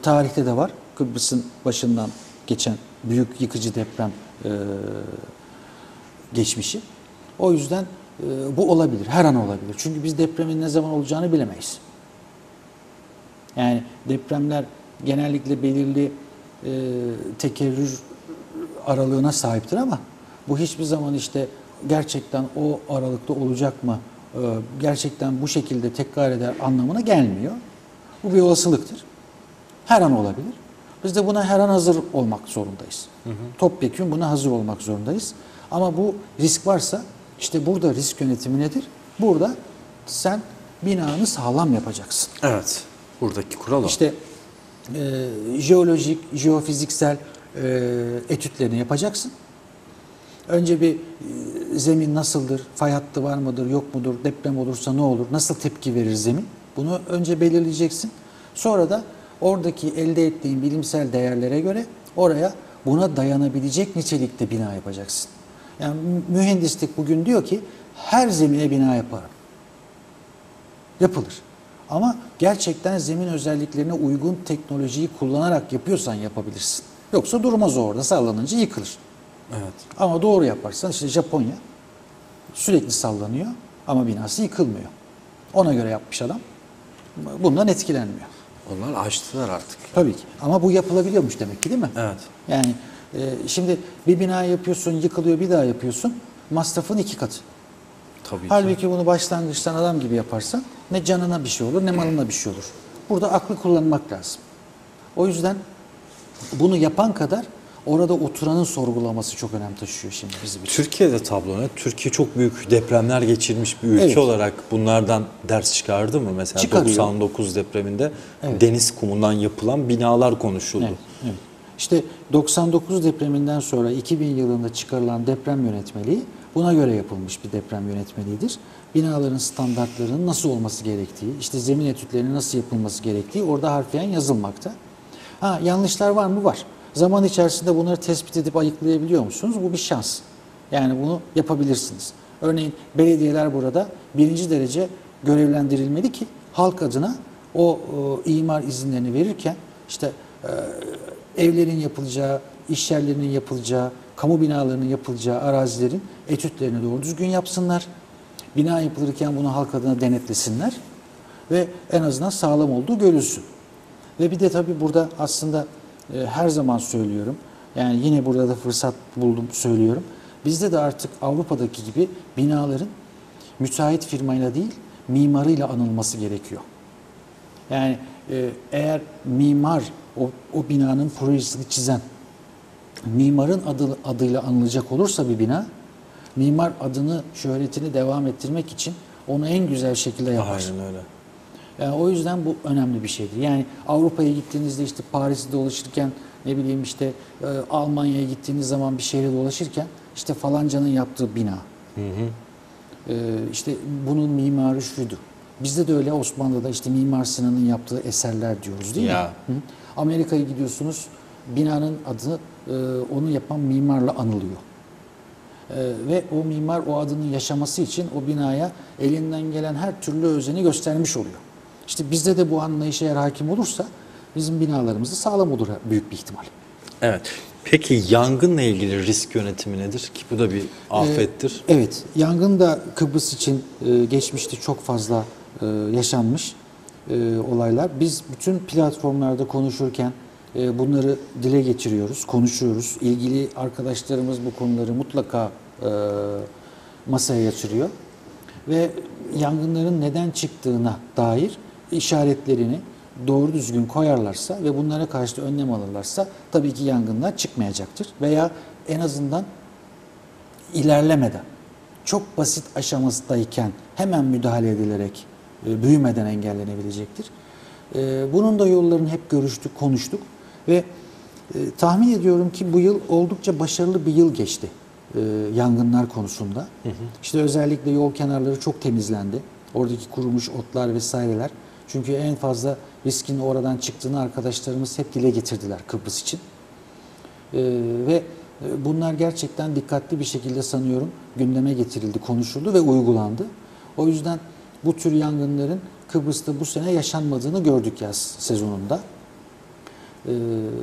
Speaker 2: Tarihte de var. Kıbrıs'ın başından geçen büyük yıkıcı deprem geçmişi. O yüzden bu olabilir, her an olabilir. Çünkü biz depremin ne zaman olacağını bilemeyiz. Yani depremler genellikle belirli tekerrür aralığına sahiptir ama bu hiçbir zaman işte gerçekten o aralıkta olacak mı, gerçekten bu şekilde tekrar eder anlamına gelmiyor. Bu bir olasılıktır. Her an olabilir. Biz de buna her an hazır olmak zorundayız. Topyekun buna hazır olmak zorundayız. Ama bu risk varsa işte burada risk yönetimi nedir? Burada sen binanı sağlam yapacaksın.
Speaker 3: Evet. Buradaki kural o.
Speaker 2: İşte jeolojik, jeofiziksel etütlerini yapacaksın. Önce bir zemin nasıldır, fay hattı var mıdır, yok mudur, deprem olursa ne olur, nasıl tepki verir zemin? Bunu önce belirleyeceksin. Sonra da oradaki elde ettiğin bilimsel değerlere göre oraya buna dayanabilecek nitelikte bina yapacaksın. Yani mühendislik bugün diyor ki her zemine bina yaparım. Yapılır. Ama gerçekten zemin özelliklerine uygun teknolojiyi kullanarak yapıyorsan yapabilirsin. Yoksa durmaz orada, sallanınca yıkılır.
Speaker 3: Evet.
Speaker 2: Ama doğru yaparsan işte Japonya sürekli sallanıyor ama binası yıkılmıyor. Ona göre yapmış adam. Bundan etkilenmiyor.
Speaker 3: Onlar açtılar artık.
Speaker 2: Tabii ki. Ama bu yapılabiliyormuş demek ki, değil mi?
Speaker 3: Evet.
Speaker 2: Yani şimdi bir bina yapıyorsun, yıkılıyor, bir daha yapıyorsun. Masrafın 2 katı.
Speaker 3: Tabii ki.
Speaker 2: Halbuki bunu başlangıçtan adam gibi yaparsan ne canına bir şey olur ne malına bir şey olur. Burada aklı kullanmak lazım. O yüzden bunu yapan kadar orada oturanın sorgulaması çok önem taşıyor şimdi bizim için.
Speaker 3: Türkiye'de tablo ne? Türkiye çok büyük depremler geçirmiş bir ülke
Speaker 2: Evet.
Speaker 3: olarak bunlardan ders çıkardı mı? Mesela
Speaker 2: Çıkarıyor.
Speaker 3: 99 depreminde
Speaker 2: Evet.
Speaker 3: deniz kumundan yapılan binalar konuşuldu.
Speaker 2: Evet, evet. İşte 99 depreminden sonra 2000 yılında çıkarılan deprem yönetmeliği buna göre yapılmış bir deprem yönetmeliğidir. Binaların standartlarının nasıl olması gerektiği, işte zemin etütlerinin nasıl yapılması gerektiği orada harfiyen yazılmakta. Ha, yanlışlar var mı? Var. Zaman içerisinde bunları tespit edip ayıklayabiliyor musunuz? Bu bir şans. Yani bunu yapabilirsiniz. Örneğin belediyeler burada birinci derece görevlendirilmeli ki halk adına o imar izinlerini verirken işte evlerin yapılacağı, iş yerlerinin yapılacağı, kamu binalarının yapılacağı arazilerin etütlerini doğru düzgün yapsınlar. Bina yapılırken bunu halk adına denetlesinler ve en azından sağlam olduğu görülsün. Ve bir de tabii burada aslında her zaman söylüyorum, yani yine burada da fırsat buldum söylüyorum. Bizde de artık Avrupa'daki gibi binaların müteahhit firmayla değil, mimarıyla anılması gerekiyor. Yani eğer mimar, o binanın projesini çizen, mimarın adıyla anılacak olursa bir bina, mimar adını, şöhretini devam ettirmek için onu en güzel şekilde yapar.
Speaker 3: Aynen öyle.
Speaker 2: Yani o yüzden bu önemli bir şeydir. Yani Avrupa'ya gittiğinizde işte Paris'te dolaşırken, ne bileyim işte Almanya'ya gittiğiniz zaman bir şehre dolaşırken işte falancanın yaptığı bina. İşte bunun mimarı şuydu. Bizde de öyle, Osmanlı'da işte Mimar Sinan'ın yaptığı eserler diyoruz değil
Speaker 3: Ya.
Speaker 2: mi? Amerika'ya gidiyorsunuz, binanın adı onu yapan mimarla anılıyor. Ve o mimar o adının yaşaması için o binaya elinden gelen her türlü özeni göstermiş oluyor. İşte bizde de bu anlayış eğer hakim olursa bizim binalarımız da sağlam olur büyük bir ihtimal.
Speaker 3: Evet. Peki yangınla ilgili risk yönetimi nedir? Ki bu da bir afettir.
Speaker 2: Evet, yangın da Kıbrıs için geçmişte çok fazla yaşanmış olaylar. Biz bütün platformlarda konuşurken bunları dile getiriyoruz, konuşuyoruz. İlgili arkadaşlarımız bu konuları mutlaka masaya yatırıyor. Ve yangınların neden çıktığına dair işaretlerini doğru düzgün koyarlarsa ve bunlara karşı önlem alırlarsa tabii ki yangınlar çıkmayacaktır. Veya en azından ilerlemeden, çok basit aşamasındayken hemen müdahale edilerek büyümeden engellenebilecektir. Bunun da yollarını hep görüştük, konuştuk ve tahmin ediyorum ki bu yıl oldukça başarılı bir yıl geçti yangınlar konusunda. İşte özellikle yol kenarları çok temizlendi. Oradaki kurumuş otlar vesaireler. Çünkü en fazla riskin oradan çıktığını arkadaşlarımız hep dile getirdiler Kıbrıs için. Ve bunlar gerçekten dikkatli bir şekilde sanıyorum gündeme getirildi, konuşuldu ve uygulandı. O yüzden bu tür yangınların Kıbrıs'ta bu sene yaşanmadığını gördük yaz sezonunda.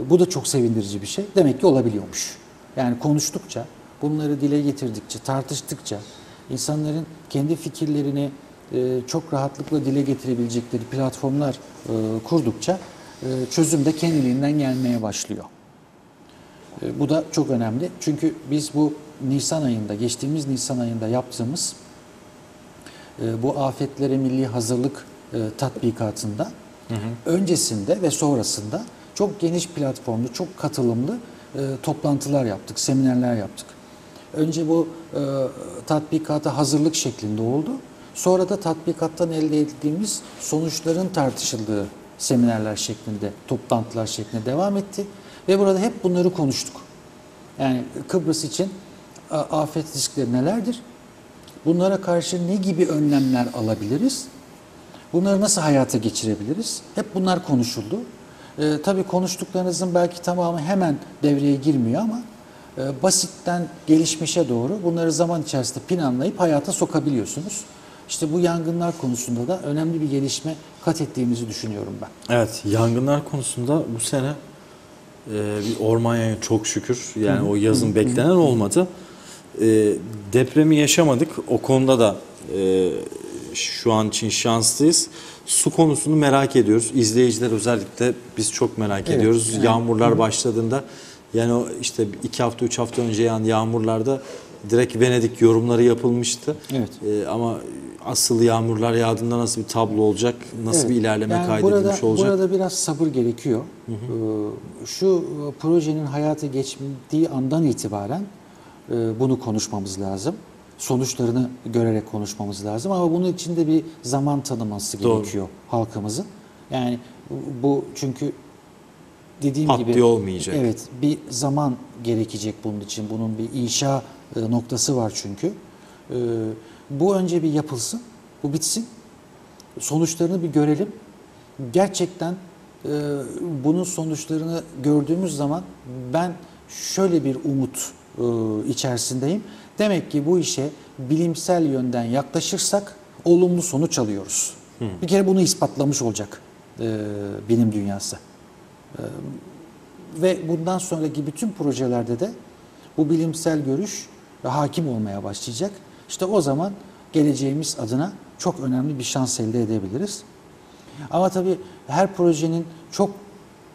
Speaker 2: Bu da çok sevindirici bir şey. Demek ki olabiliyormuş. Yani konuştukça, bunları dile getirdikçe, tartıştıkça, insanların kendi fikirlerini çok rahatlıkla dile getirebilecekleri platformlar kurdukça çözüm de kendiliğinden gelmeye başlıyor. Bu da çok önemli. Çünkü biz bu Nisan ayında, geçtiğimiz Nisan ayında yaptığımız bu afetlere milli hazırlık tatbikatında öncesinde ve sonrasında çok geniş platformlu, çok katılımlı toplantılar yaptık, seminerler yaptık. Önce bu tatbikata hazırlık şeklinde oldu. Sonra da tatbikattan elde ettiğimiz sonuçların tartışıldığı seminerler şeklinde, toplantılar şeklinde devam etti. Ve burada hep bunları konuştuk. Yani Kıbrıs için afet riskleri nelerdir? Bunlara karşı ne gibi önlemler alabiliriz? Bunları nasıl hayata geçirebiliriz? Hep bunlar konuşuldu. Tabii konuştuklarınızın belki tamamı hemen devreye girmiyor ama basitten gelişmişe doğru bunları zaman içerisinde planlayıp hayata sokabiliyorsunuz. İşte bu yangınlar konusunda da önemli bir gelişme kat ettiğimizi düşünüyorum ben.
Speaker 3: Evet, yangınlar konusunda bu sene bir orman yangını çok şükür. Yani o yazın beklenen olmadı. Depremi yaşamadık. O konuda da şu an için şanslıyız. Su konusunu merak ediyoruz. İzleyiciler özellikle biz çok merak ediyoruz.
Speaker 2: Yani,
Speaker 3: Yağmurlar başladığında yani o işte 2 hafta 3 hafta önce yağan yağmurlarda direkt Venedik yorumları yapılmıştı.
Speaker 2: Evet.
Speaker 3: Ama asıl yağmurlar yağdığında nasıl bir tablo olacak, nasıl bir ilerleme
Speaker 2: yani
Speaker 3: kaydedilmiş olacak?
Speaker 2: Burada biraz sabır gerekiyor. Şu projenin hayata geçtiği andan itibaren bunu konuşmamız lazım. Sonuçlarını görerek konuşmamız lazım ama bunun için de bir zaman tanıması gerekiyor halkımızın. Yani bu çünkü dediğim
Speaker 3: Pat
Speaker 2: gibi
Speaker 3: diye olmayacak.
Speaker 2: Evet, bir zaman gerekecek bunun için. Bunun bir inşa noktası var çünkü. Bu önce bir yapılsın, bu bitsin. Sonuçlarını bir görelim. Gerçekten bunun sonuçlarını gördüğümüz zaman ben şöyle bir umut içerisindeyim. Demek ki bu işe bilimsel yönden yaklaşırsak olumlu sonuç alıyoruz. Bir kere bunu ispatlamış olacak bilim dünyası. Ve bundan sonraki bütün projelerde de bu bilimsel görüş hakim olmaya başlayacak. İşte o zaman geleceğimiz adına çok önemli bir şans elde edebiliriz. Ama tabii her projenin çok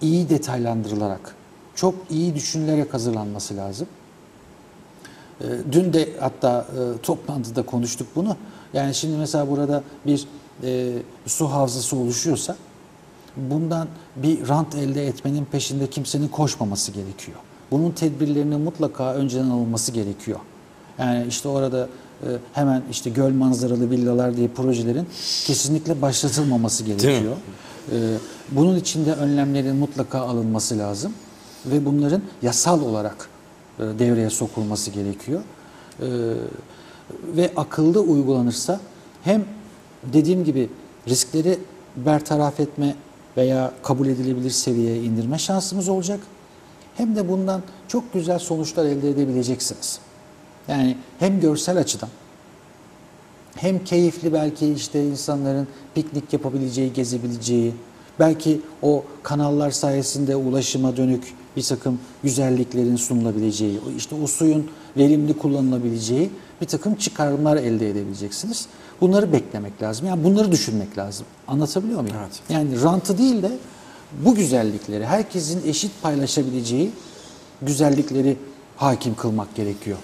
Speaker 2: iyi detaylandırılarak, çok iyi düşünülerek hazırlanması lazım. Dün de hatta toplantıda konuştuk bunu. Yani şimdi mesela burada bir su havzası oluşuyorsa bundan bir rant elde etmenin peşinde kimsenin koşmaması gerekiyor. Bunun tedbirlerinin mutlaka önceden alınması gerekiyor. Yani işte orada hemen işte göl manzaralı villalar diye projelerin kesinlikle başlatılmaması gerekiyor. Bunun için de önlemlerin mutlaka alınması lazım ve bunların yasal olarak devreye sokulması gerekiyor. Ve akıllı uygulanırsa hem dediğim gibi riskleri bertaraf etme veya kabul edilebilir seviyeye indirme şansımız olacak. Hem de bundan çok güzel sonuçlar elde edebileceksiniz. Yani hem görsel açıdan hem keyifli belki işte insanların piknik yapabileceği, gezebileceği, belki o kanallar sayesinde ulaşıma dönük bir takım güzelliklerin sunulabileceği, işte o suyun verimli kullanılabileceği bir takım çıkarımlar elde edebileceksiniz. Bunları beklemek lazım. Yani bunları düşünmek lazım. Anlatabiliyor muyum?
Speaker 3: Evet.
Speaker 2: Yani rantı değil de bu güzellikleri, herkesin eşit paylaşabileceği güzellikleri hakim kılmak gerekiyor.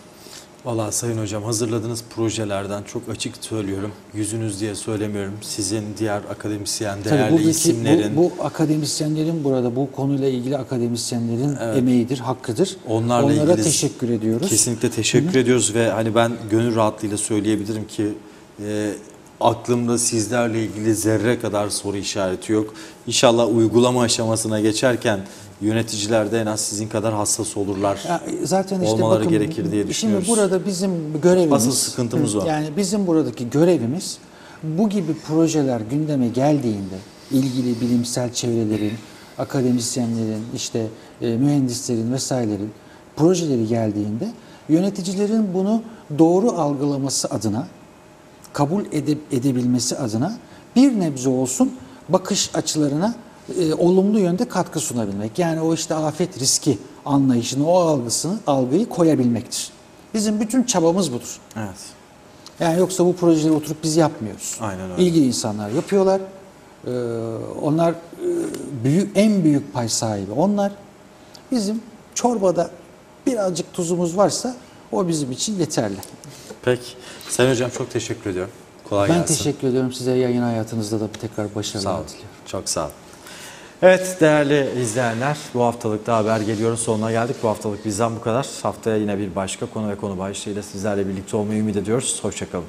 Speaker 3: Vallahi Sayın Hocam hazırladığınız projelerden çok açık söylüyorum. Yüzünüz diye söylemiyorum. Sizin diğer akademisyen, değerli isimlerin.
Speaker 2: Bu akademisyenlerin burada bu konuyla ilgili akademisyenlerin emeğidir, hakkıdır.
Speaker 3: Onlara ilgili
Speaker 2: teşekkür ediyoruz.
Speaker 3: Kesinlikle teşekkür ediyoruz ve hani ben gönül rahatlığıyla söyleyebilirim ki aklımda sizlerle ilgili zerre kadar soru işareti yok. İnşallah uygulama aşamasına geçerken yöneticiler de en az sizin kadar hassas olurlar.
Speaker 2: Ya, zaten işte
Speaker 3: olmaları
Speaker 2: bakın,
Speaker 3: gerekir diye düşünüyoruz.
Speaker 2: Şimdi burada bizim görevimiz,
Speaker 3: asıl sıkıntımız o.
Speaker 2: Yani bizim buradaki görevimiz bu gibi projeler gündeme geldiğinde ilgili bilimsel çevrelerin, akademisyenlerin, işte mühendislerin vesairelerin projeleri geldiğinde yöneticilerin bunu doğru algılaması adına, kabul edebilmesi adına bir nebze olsun bakış açılarına olumlu yönde katkı sunabilmek. Yani o işte afet riski anlayışını, o algıyı koyabilmektir. Bizim bütün çabamız budur.
Speaker 3: Evet.
Speaker 2: Yani yoksa bu projeleri oturup biz yapmıyoruz.
Speaker 3: Aynen öyle.
Speaker 2: İlgili insanlar yapıyorlar. Onlar en büyük pay sahibi onlar. Bizim çorbada birazcık tuzumuz varsa o bizim için yeterli.
Speaker 3: Peki. Sayın Hocam çok teşekkür ediyorum. Kolay
Speaker 2: Ben
Speaker 3: gelsin.
Speaker 2: teşekkür ediyorum size, yayın hayatınızda da tekrar başarılar
Speaker 3: Sağ olun.
Speaker 2: diliyorum.
Speaker 3: Çok sağ olun.
Speaker 1: Evet değerli izleyenler, bu haftalık da haber geliyoruz sonuna geldik. Bu haftalık bizden bu kadar. Haftaya yine bir başka konu ve konu başlığıyla sizlerle birlikte olmayı ümit ediyoruz. Hoşçakalın.